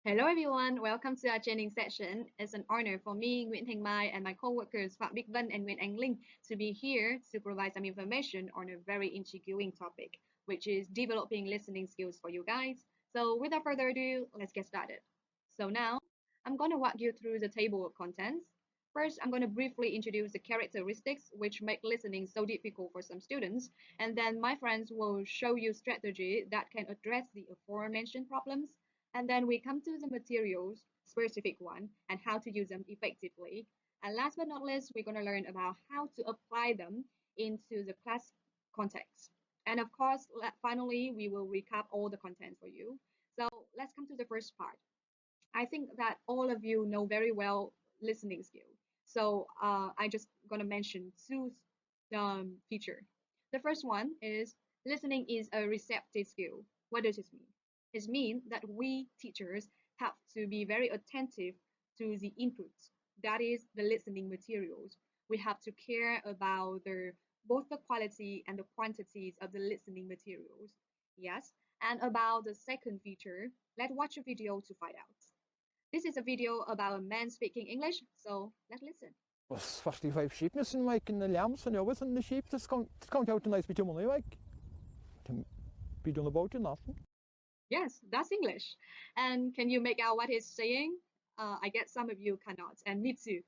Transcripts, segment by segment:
Hello everyone, welcome to our training session. It's an honor for me, Nguyễn Thanh Mai, and my co-workers Phạm Bích Vân and Nguyễn Anh Linh to be here to provide some information on a very intriguing topic, which is developing listening skills for you guys. So without further ado, let's get started. So now, I'm going to walk you through the table of contents. First, I'm going to briefly introduce the characteristics which make listening so difficult for some students, and then my friends will show you strategy that can address the aforementioned problems, and then we come to the materials, specific one, and how to use them effectively. And last but not least, we're going to learn about how to apply them into the class context. And of course, finally, we will recap all the content for you. So let's come to the first part. I think that all of you know very well listening skill. So I just gonna mention two feature. The first one is listening is a receptive skill. What does this mean? It means that we teachers have to be very attentive to the inputs. That is the listening materials. We have to care about both the quality and the quantities of the listening materials. Yes. And about the second feature, let's watch a video to find out. This is a video about a man speaking English, so let's listen. Was 45 sheep missing like in the lambs and always in the sheep to count out a nice bit of money like to be done about it nothing. Yes, that's English. And can you make out what he's saying? I guess some of you cannot, and me too.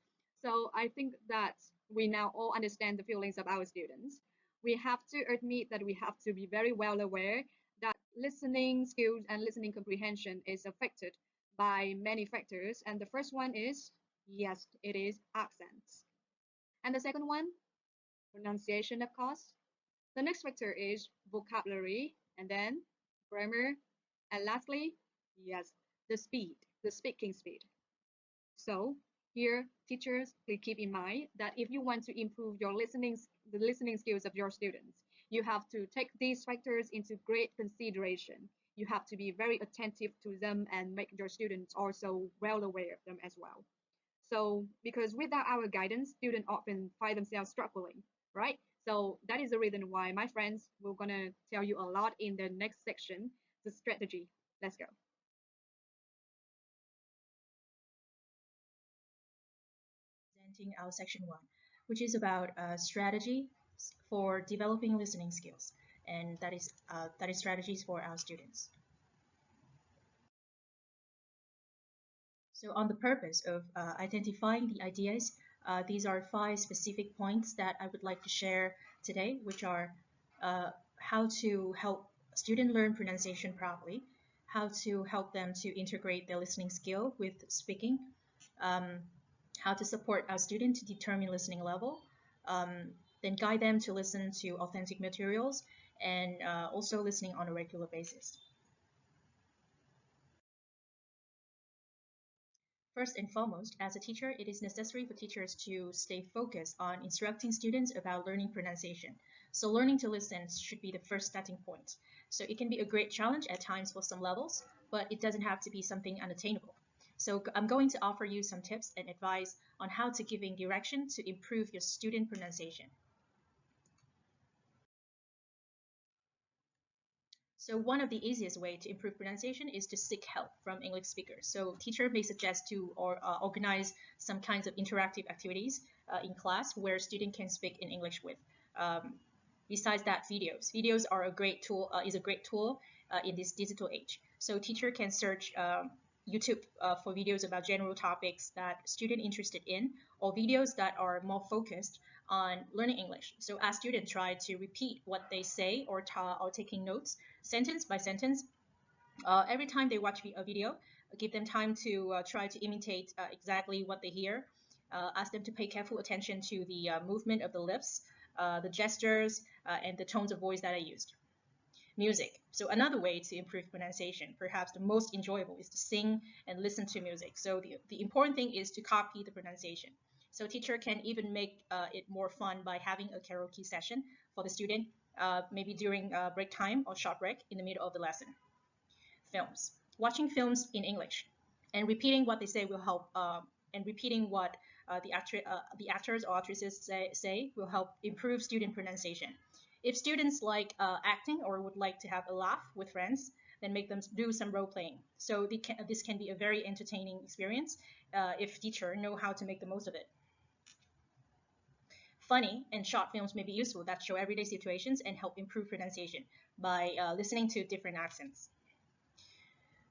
So I think that we now all understand the feelings of our students. We have to admit that we have to be very well aware that listening skills and listening comprehension is affected by many factors. And the first one is, yes, it is accents. And the second one, pronunciation, of course. The next factor is vocabulary, and then grammar, and lastly, yes, the speed, the speaking speed. So here, teachers, please keep in mind that if you want to improve the listening skills of your students, you have to take these factors into great consideration. You have to be very attentive to them and make your students also well aware of them as well. So because without our guidance, students often find themselves struggling, right? So that is the reason why my friends will gonna tell you a lot in the next section, the strategy. Let's go. Presenting our section one, which is about strategy for developing listening skills, and that is strategies for our students. So on the purpose of identifying the ideas, these are 5 specific points that I would like to share today, which are how to help students learn pronunciation properly, how to help them to integrate their listening skill with speaking, um, how to support our student to determine listening level, then guide them to listen to authentic materials, and also listening on a regular basis. First and foremost, as a teacher, it is necessary for teachers to stay focused on instructing students about learning pronunciation. So learning to listen should be the first starting point. So it can be a great challenge at times for some levels, but it doesn't have to be something unattainable. So I'm going to offer you some tips and advice on how to giving direction to improve your student pronunciation. So one of the easiest way to improve pronunciation is to seek help from English speakers. So teacher may suggest to organize some kinds of interactive activities in class where student can speak in English with. Besides that, videos are a great tool. Is a great tool in this digital age. So teacher can search YouTube for videos about general topics that student interested in, or videos that are more focused on learning English. So as students try to repeat what they say or taking notes sentence by sentence, every time they watch a video, give them time to try to imitate exactly what they hear. Ask them to pay careful attention to the movement of the lips, the gestures, and the tones of voice that I used. Music. So another way to improve pronunciation, perhaps the most enjoyable, is to sing and listen to music. So the important thing is to copy the pronunciation. So teacher can even make it more fun by having a karaoke session for the student, maybe during break time or short break in the middle of the lesson. Films. Watching films in English and repeating what they say will help, and repeating what the actors or actresses say will help improve student pronunciation. If students like acting or would like to have a laugh with friends, then make them do some role playing. So this can be a very entertaining experience if teacher know how to make the most of it. Funny and short films may be useful that show everyday situations and help improve pronunciation by listening to different accents.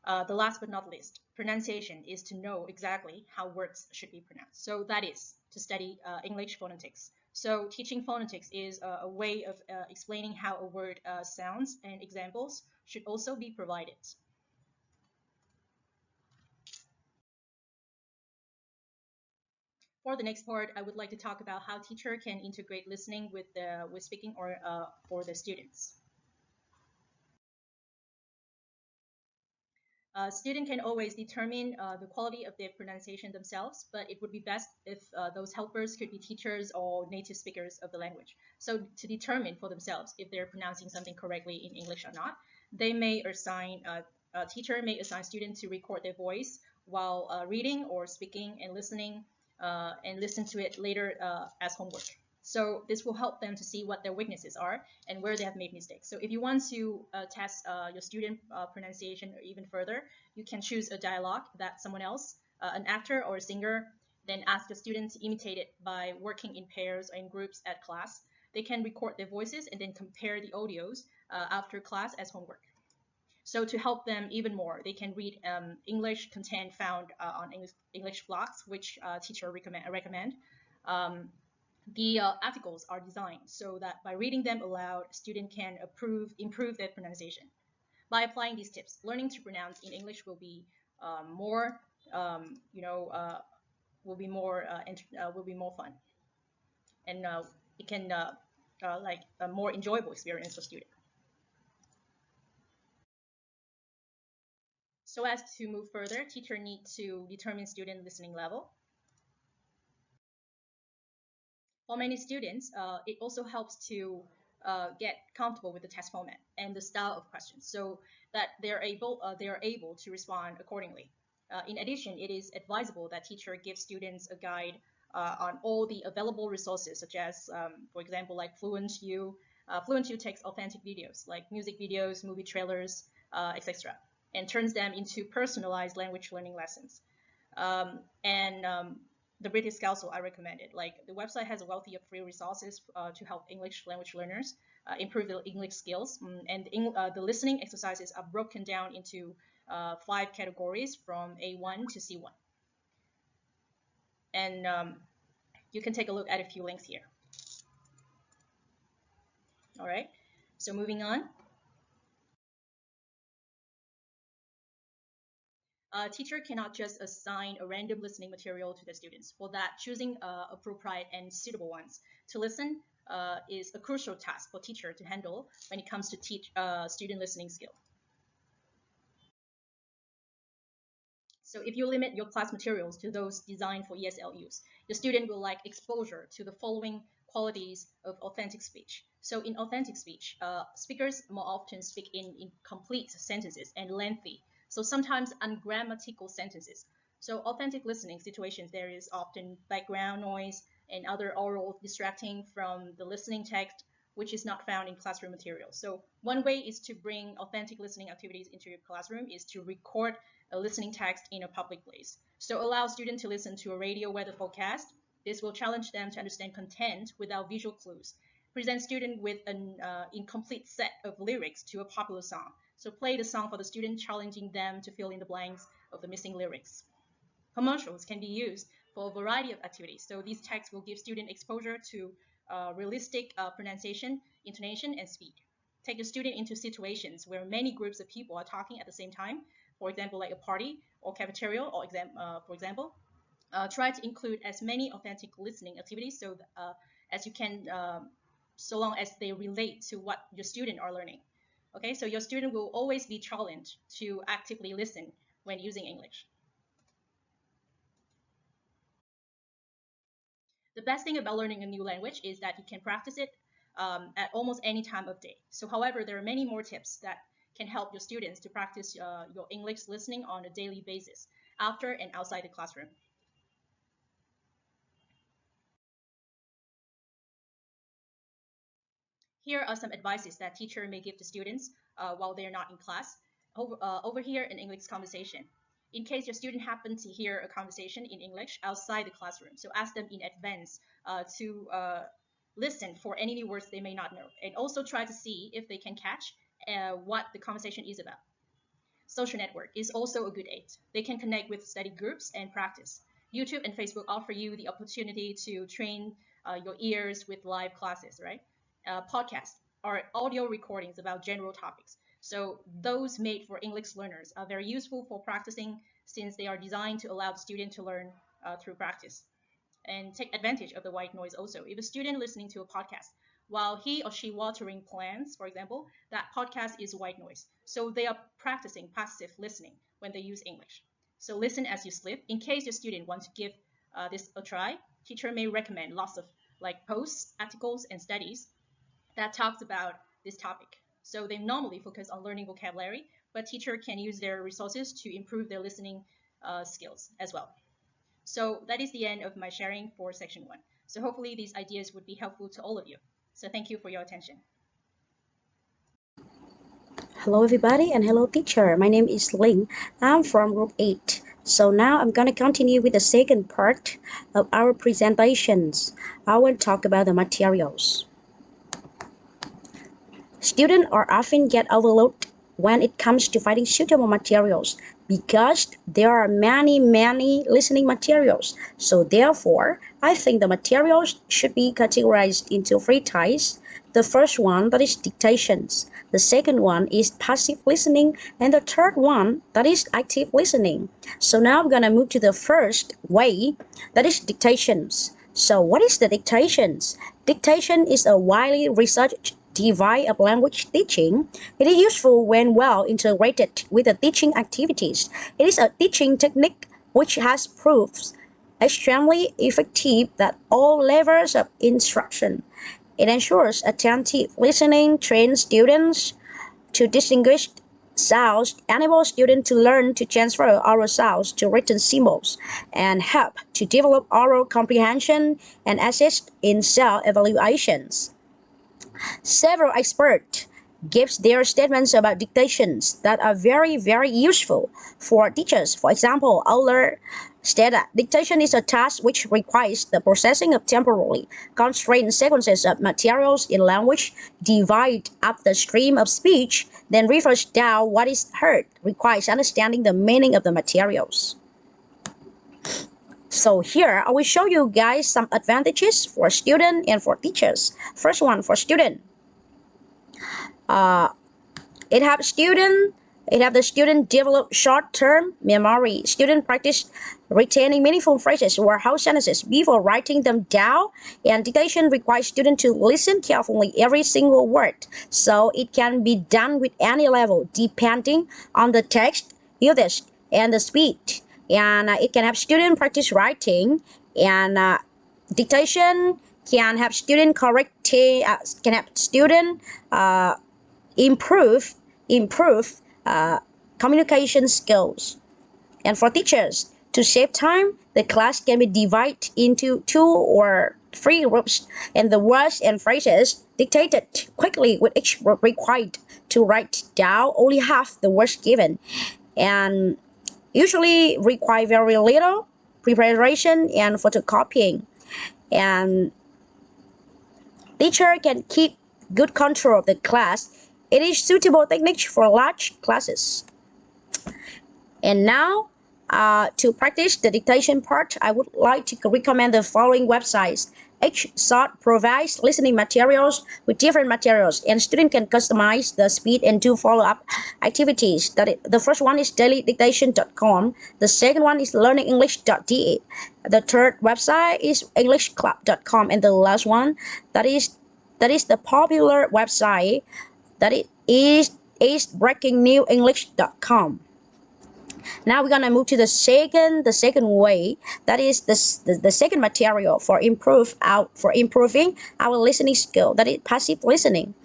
The last but not least, pronunciation is to know exactly how words should be pronounced. So that is to study English phonetics. So teaching phonetics is a way of explaining how a word sounds, and examples should also be provided. For the next part, I would like to talk about how teacher can integrate listening with speaking or for the students. Student can always determine the quality of their pronunciation themselves, but it would be best if those helpers could be teachers or native speakers of the language. So to determine for themselves if they're pronouncing something correctly in English or not, they may assign, a teacher may assign students to record their voice while reading or speaking and listening and listen to it later as homework. So this will help them to see what their weaknesses are and where they have made mistakes. So if you want to test your student pronunciation even further, you can choose a dialogue that someone else, an actor or a singer, then ask the students to imitate it by working in pairs or in groups at class. They can record their voices and then compare the audios after class as homework. So to help them even more, they can read English content found on English blogs, which teacher recommend. The articles are designed so that by reading them aloud, student can improve their pronunciation. By applying these tips, learning to pronounce in English will be more, will be more fun, and it can like a more enjoyable experience for students. So as to move further, teacher need to determine student listening level. For many students, it also helps to get comfortable with the test format and the style of questions, so that they are able to respond accordingly. In addition, it is advisable that teacher gives students a guide on all the available resources, such as, for example, like FluentU. FluentU takes authentic videos, like music videos, movie trailers, etc., and turns them into personalized language learning lessons. The British Council, I recommend it. Like, the website has a wealthy of free resources to help English language learners improve their English skills. And the listening exercises are broken down into 5 categories from A1 to C1. And you can take a look at a few links here. All right, so moving on. A teacher cannot just assign a random listening material to the students. For that, choosing appropriate and suitable ones to listen is a crucial task for teacher to handle when it comes to teach student listening skill. So if you limit your class materials to those designed for ESL use, the student will lack exposure to the following qualities of authentic speech. So in authentic speech, speakers more often speak in incomplete sentences and lengthy, so sometimes ungrammatical sentences. So authentic listening situations, there is often background noise and other oral distracting from the listening text, which is not found in classroom materials. So one way is to bring authentic listening activities into your classroom is to record a listening text in a public place. So allow students to listen to a radio weather forecast. This will challenge them to understand content without visual clues. Present student with an incomplete set of lyrics to a popular song. So play the song for the student, challenging them to fill in the blanks of the missing lyrics. Commercials can be used for a variety of activities. So these texts will give student exposure to realistic pronunciation, intonation, and speed. Take the student into situations where many groups of people are talking at the same time, for example, like a party or cafeteria, or for example. Try to include as many authentic listening activities so as you can, so long as they relate to what your student are learning. Okay, so your student will always be challenged to actively listen when using English. The best thing about learning a new language is that you can practice it at almost any time of day. So however, there are many more tips that can help your students to practice your English listening on a daily basis, after and outside the classroom. Here are some advices that teacher may give to students while they're not in class. overhear an English conversation. In case your student happen to hear a conversation in English outside the classroom, so ask them in advance to listen for any new words they may not know, and also try to see if they can catch what the conversation is about. Social network is also a good aid. They can connect with study groups and practice. YouTube and Facebook offer you the opportunity to train your ears with live classes, right? Podcasts are audio recordings about general topics. So those made for English learners are very useful for practicing, since they are designed to allow the student to learn through practice. And take advantage of the white noise also. If a student listening to a podcast while he or she watering plants, for example, that podcast is white noise. So they are practicing passive listening when they use English. So listen as you sleep. In case your student wants to give this a try, teacher may recommend lots of like posts, articles, and studies that talks about this topic. So they normally focus on learning vocabulary, but teacher can use their resources to improve their listening skills as well. So that is the end of my sharing for section 1. So hopefully these ideas would be helpful to all of you. So thank you for your attention. Hello everybody and hello teacher. My name is Ling. I'm from group 8. So now I'm going to continue with the second part of our presentations. I will talk about the materials. Students are often get overlooked when it comes to finding suitable materials because there are many listening materials. So therefore, I think the materials should be categorized into 3 types. The first one, that is dictations. The second one is passive listening, and the third one, that is active listening. So now I'm going to move to the first way, that is dictations. So what is the dictations? Dictation is a widely researched device of language teaching. It is useful when well integrated with the teaching activities. It is a teaching technique which has proved extremely effective at all levels of instruction. It ensures attentive listening, trains students to distinguish sounds, enables students to learn to transfer oral sounds to written symbols, and help to develop oral comprehension and assist in self-evaluations. Several experts give their statements about dictations that are very useful for teachers. For example, Euler stated that dictation is a task which requires the processing of temporally constrained sequences of materials in language, divide up the stream of speech, then reverse down what is heard, requires understanding the meaning of the materials. So here, I will show you guys some advantages for students and for teachers. First one, for student. It helps the student develop short-term memory. Student practice retaining meaningful phrases or whole sentences before writing them down. And dictation requires students to listen carefully every single word. So it can be done with any level depending on the text used and the speed. And it can help student practice writing, and dictation can help student improve communication skills. And for teachers, to save time, the class can be divided into 2 or 3 groups, and the words and phrases dictated quickly with each group required to write down only half the words given, and usually require very little preparation and photocopying. And teacher can keep good control of the class. It is suitable technique for large classes. And now, to practice the dictation part, I would like to recommend the following websites. HSOT provides listening materials with different materials, and students can customize the speed and do follow-up activities. The first one is dailydictation.com. The second one is learningenglish.de. The third website is englishclub.com, and the last one, that is the popular website, that it is breakingnewsenglish.com. Now we're gonna move to the second way, that is the second material for improving our listening skill, that is passive listening.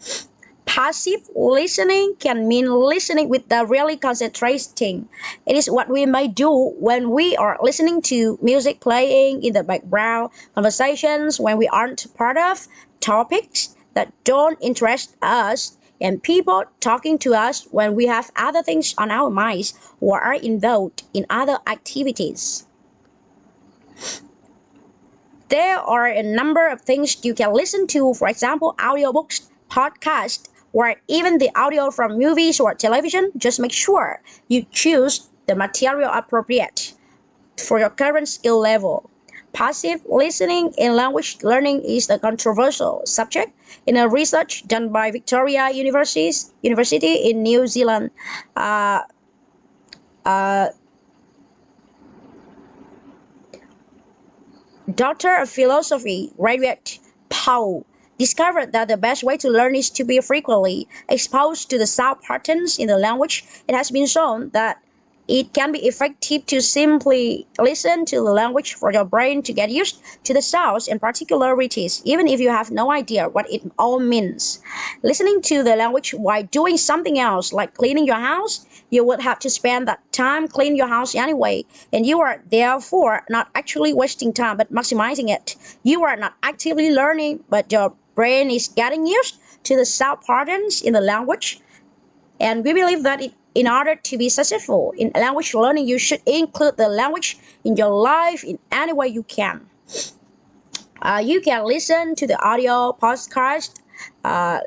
Passive listening can mean listening without really concentrating. It is what we may do when we are listening to music playing in the background, conversations when we aren't part of, topics that don't interest us, and people talking to us when we have other things on our minds or are involved in other activities. There are a number of things you can listen to, for example, audiobooks, podcasts, or even the audio from movies or television. Just make sure you choose the material appropriate for your current skill level. Passive listening in language learning is a controversial subject in a research done by Victoria University in New Zealand. Doctor of Philosophy graduate Paul discovered that the best way to learn is to be frequently exposed to the sound patterns in the language. It has been shown that it can be effective to simply listen to the language for your brain to get used to the sounds and particularities, even if you have no idea what it all means. Listening to the language while doing something else, like cleaning your house, you would have to spend that time cleaning your house anyway, and you are therefore not actually wasting time but maximizing it. You are not actively learning, but your brain is getting used to the sound patterns in the language. And we believe that in order to be successful in language learning, you should include the language in your life in any way you can. You can listen to the audio podcast,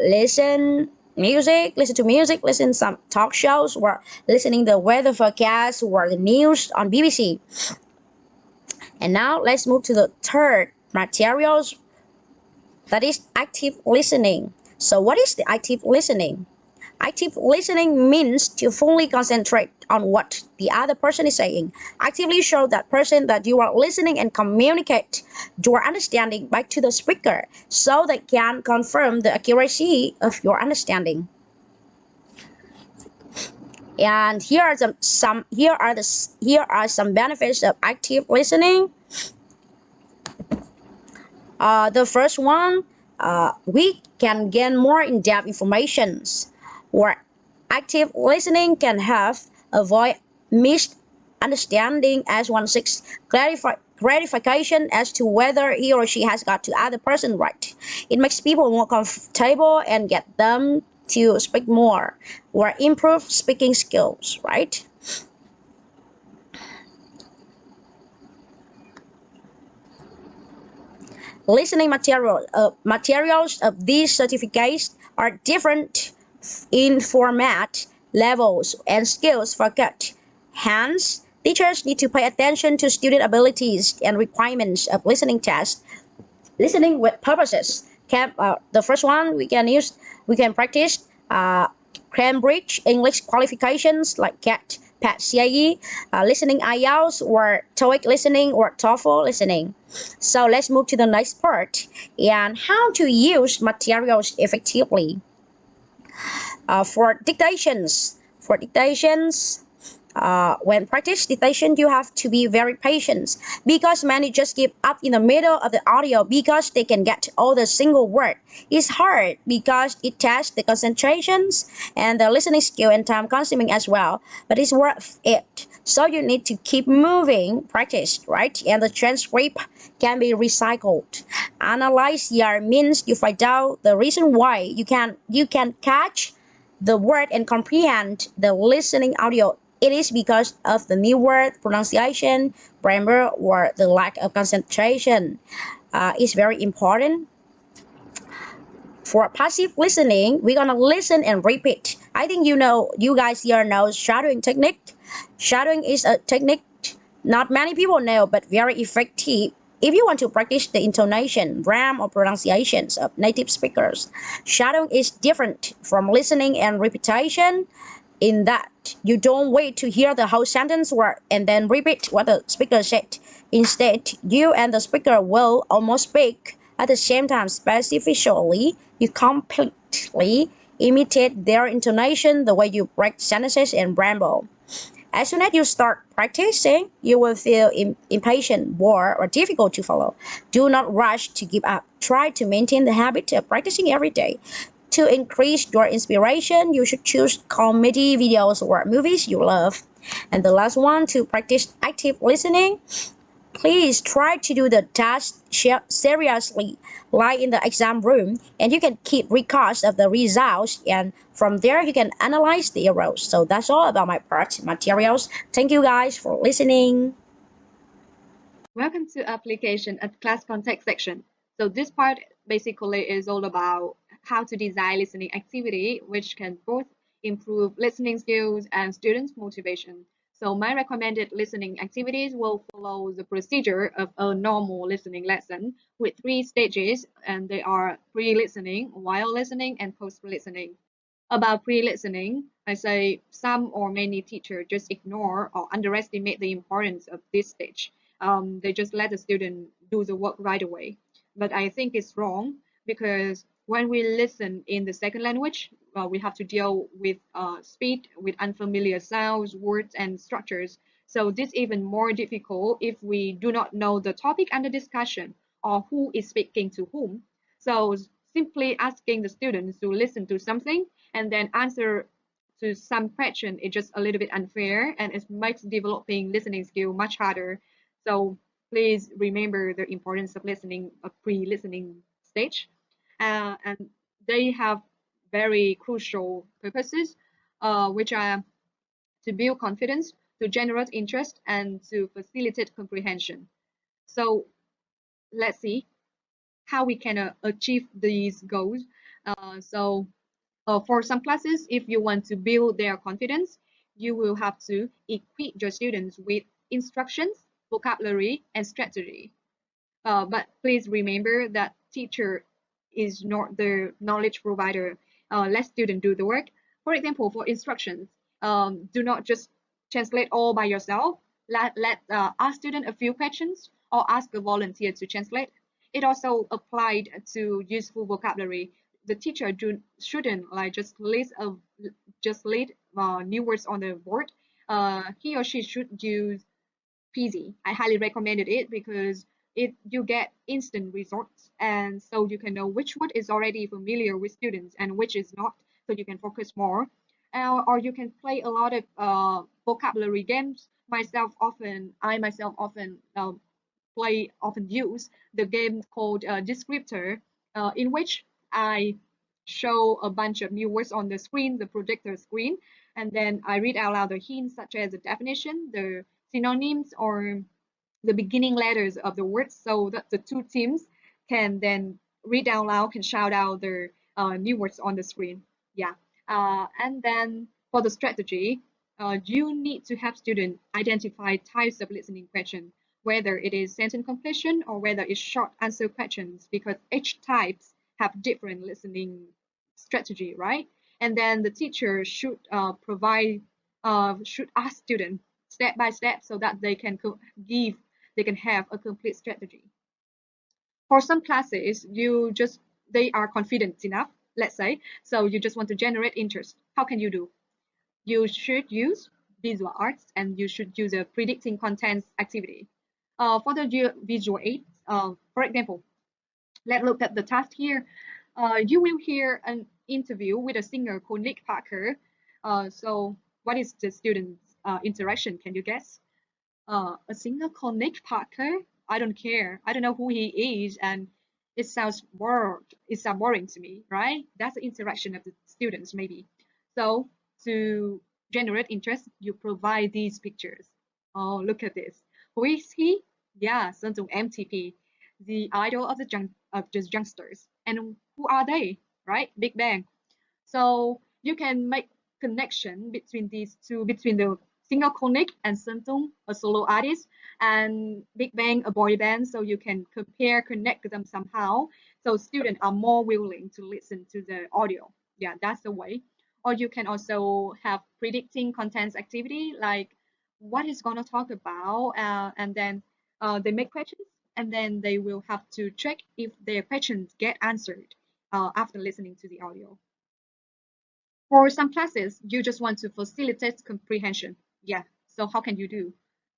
listen to music, listen some talk shows, or listening the weather forecast or the news on BBC. And now let's move to the third materials, that is active listening. So what is the active listening? Active listening means to fully concentrate on what the other person is saying. Actively show that person that you are listening and communicate your understanding back to the speaker so they can confirm the accuracy of your understanding. And here are some benefits of active listening. The first one, we can gain more in-depth information. Or active listening can help avoid misunderstanding as one seeks clarification as to whether he or she has got the other person right. It makes people more comfortable and get them to speak more or improve speaking skills, right? Listening materials of these certificates are different in format, levels, and skills focused. Hence, teachers need to pay attention to student abilities and requirements of listening tests. Listening with purposes. The first one we can practice Cambridge English qualifications like CAT, PAT, CIE, listening IELTS, or TOEIC listening, or TOEFL listening. So let's move to the next part, and how to use materials effectively. For dictations, when practice dictation, you have to be very patient because many just give up in the middle of the audio because they can get all the single word. It's hard because it tests the concentrations and the listening skill and time consuming as well, but it's worth it. So you need to keep moving, practice, right? And the transcript can be recycled. Analyze your means you find out the reason why you can catch the word and comprehend the listening audio. It is because of the new word pronunciation, grammar, or the lack of concentration. It's very important. For passive listening, we're gonna listen and repeat. I think you guys here know shadowing technique. Shadowing is a technique not many people know, but very effective if you want to practice the intonation, rhyme, or pronunciations of native speakers. Shadowing is different from listening and repetition in that you don't wait to hear the whole sentence and then repeat what the speaker said. Instead, you and the speaker will almost speak at the same time. Specifically, you completely imitate their intonation, the way you break sentences and ramble. As soon as you start practicing, you will feel impatient, bored, or difficult to follow. Do not rush to give up. Try to maintain the habit of practicing every day. To increase your inspiration, you should choose comedy videos or movies you love. And the last one, to practice active listening, Please try to do the task seriously, like in the exam room, and you can keep records of the results, and from there you can analyze the errors. So that's all about my part, materials. Thank you guys for listening. Welcome to application at class context section. So this part basically is all about how to design listening activity, which can both improve listening skills and students' motivation. So my recommended listening activities will follow the procedure of a normal listening lesson with 3 stages, and they are pre-listening, while listening, and post-listening. About pre-listening, I say some or many teachers just ignore or underestimate the importance of this stage. They just let the student do the work right away. But I think it's wrong because when we listen in the second language, we have to deal with speed, with unfamiliar sounds, words, and structures. So this even more difficult if we do not know the topic under discussion or who is speaking to whom. So simply asking the students to listen to something and then answer to some question is just a little bit unfair, and it makes developing listening skill much harder. So please remember the importance of listening, a pre-listening stage, and they have very crucial purposes, which are to build confidence, to generate interest, and to facilitate comprehension. So let's see how we can achieve these goals. For some classes, if you want to build their confidence, you will have to equip your students with instructions, vocabulary, and strategy. But please remember that teacher is not the knowledge provider. Let student do the work. For example, for instructions, do not just translate all by yourself. Ask student a few questions or ask a volunteer to translate. It also applied to useful vocabulary. The teacher shouldn't like just lead new words on the board. He or she should use Peasy. I highly recommended it because you get instant results, and so you can know which word is already familiar with students and which is not, so you can focus more. Or you can play a lot of vocabulary games. I myself often use the game called Descriptor, in which I show a bunch of new words on the screen, the projector screen, and then I read out loud the hints such as the definition, the synonyms, or the beginning letters of the words, so that the two teams can then read out loud, can shout out their new words on the screen. Yeah, and then for the strategy, you need to have students identify types of listening questions, whether it is sentence completion or whether it's short answer questions, because each types have different listening strategy, right? And then the teacher should should ask students step by step so that they can have a complete strategy. For some classes, they are confident enough, let's say, so you just want to generate interest. How can you do? You should use visual arts and you should use a predicting contents activity. For the visual aids, for example, let's look at the task here. You will hear an interview with a singer called Nick Parker. So what is the student's interaction? Can you guess? A singer called Nick Parker? I don't care. I don't know who he is, and it sounds bored. It sounds boring to me, right? That's the interaction of the students, maybe. So to generate interest, you provide these pictures. Oh, look at this. Who is he? Yeah, Sun Tung MTP, the idol of the youngsters. And who are they? Right? Big Bang. So you can make connection between these two, between the singer Konik and Sun Tung, a solo artist, and Big Bang, a boy band. So you can connect them somehow. So students are more willing to listen to the audio. Yeah, that's the way. Or you can also have predicting contents activity, like what is gonna talk about, and then they make questions, and then they will have to check if their questions get answered after listening to the audio. For some classes, you just want to facilitate comprehension. Yeah, so how can you do?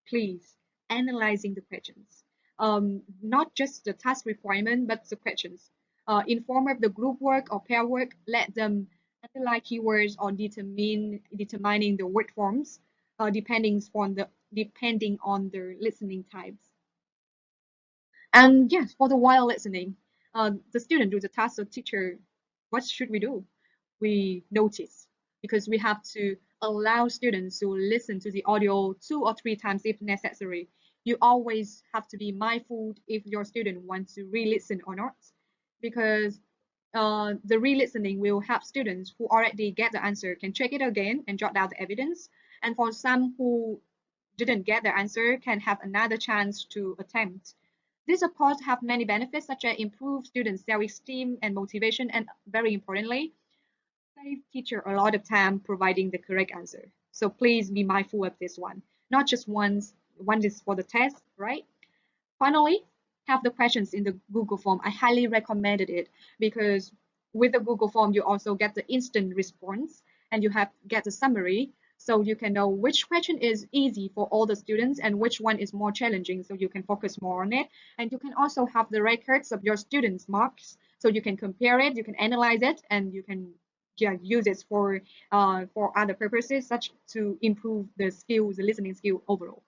Please, analyzing the questions. Not just the task requirement, but the questions. In form of the group work or pair work, let them analyze keywords or determining the word forms, depending on the listening types. And yes, for the while listening, the student do the task, so teacher, what should we do? We notice, because we have to allow students to listen to the audio 2 or 3 times if necessary. You always have to be mindful if your student wants to re-listen or not, because the re-listening will help students who already get the answer can check it again and jot down the evidence. And for some who didn't get the answer can have another chance to attempt. This of course have many benefits such as improve students' self-esteem and motivation, and very importantly, save teacher a lot of time providing the correct answer. So please be mindful of this one. Not just one is for the test, right? Finally, have the questions in the Google form. I highly recommended it because with the Google form, you also get the instant response and you have get the summary. So you can know which question is easy for all the students and which one is more challenging. So you can focus more on it. And you can also have the records of your students' marks. So you can compare it, you can analyze it, and you can use it for other purposes, such to improve the skills, the listening skill overall.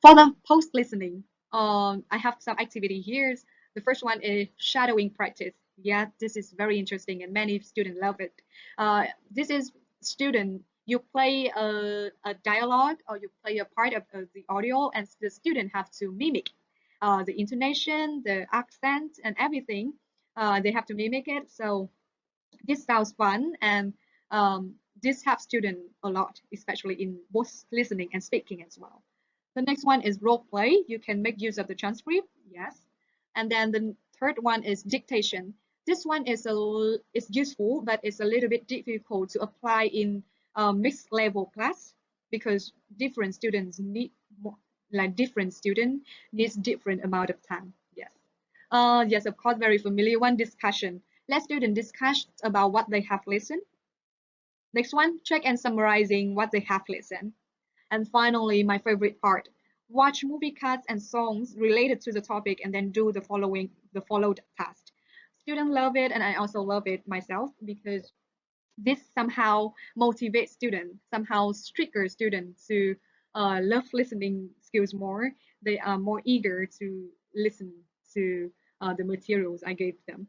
For the post listening, I have some activity here. The first one is shadowing practice. Yeah, this is very interesting and many students love it. This is student, you play a dialogue or you play a part of the audio, and the student have to mimic the intonation, the accent, and everything. They have to mimic it. So this sounds fun, and this helps students a lot, especially in both listening and speaking as well. The next one is role play. You can make use of the transcript, yes. And then the third one is dictation. This one is useful, but it's a little bit difficult to apply in mixed level class because different students need more, like different student needs different amount of time. Yes. Yes, of course, very familiar one. Discussion. Let students discuss about what they have listened. Next one, check and summarizing what they have listened. And finally, my favorite part, watch movie cuts and songs related to the topic and then do the followed task. Students love it, and I also love it myself because this somehow motivates students, somehow triggers students to love listening skills more. They are more eager to listen to the materials I gave them.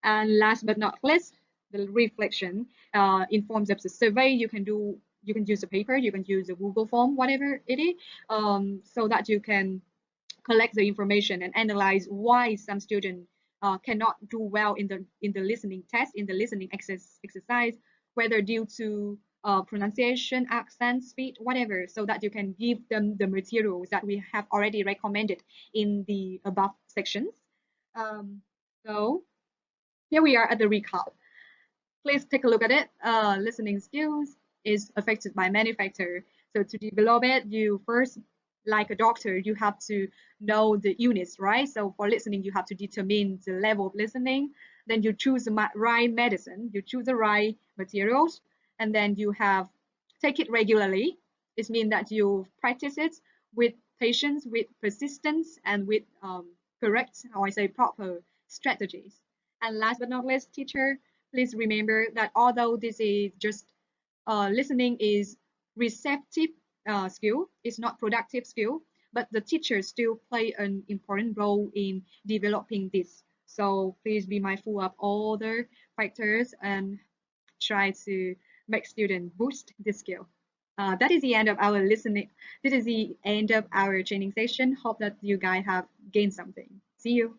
And last but not least, the reflection in forms of the survey. You can do, you can use a paper, you can use a Google form, whatever it is, so that you can collect the information and analyze why some students cannot do well in the listening test, in the listening exercise, whether due to pronunciation, accent, speed, whatever, so that you can give them the materials that we have already recommended in the above sections. So here we are at the recap. Please take a look at it. Listening skills is affected by many factors. So to develop it, you first, like a doctor, you have to know the units, right? So for listening, you have to determine the level of listening. Then you choose the right medicine, you choose the right materials, and then you have take it regularly. It means that you practice it with patience, with persistence, and with correct, how I say, proper strategies. And last but not least, teacher, please remember that although this is just listening is receptive skill, it's not productive skill, but the teachers still play an important role in developing this. So please be mindful of all the factors and try to make students boost this skill. That is the end of our listening. This is the end of our training session. Hope that you guys have gained something. See you.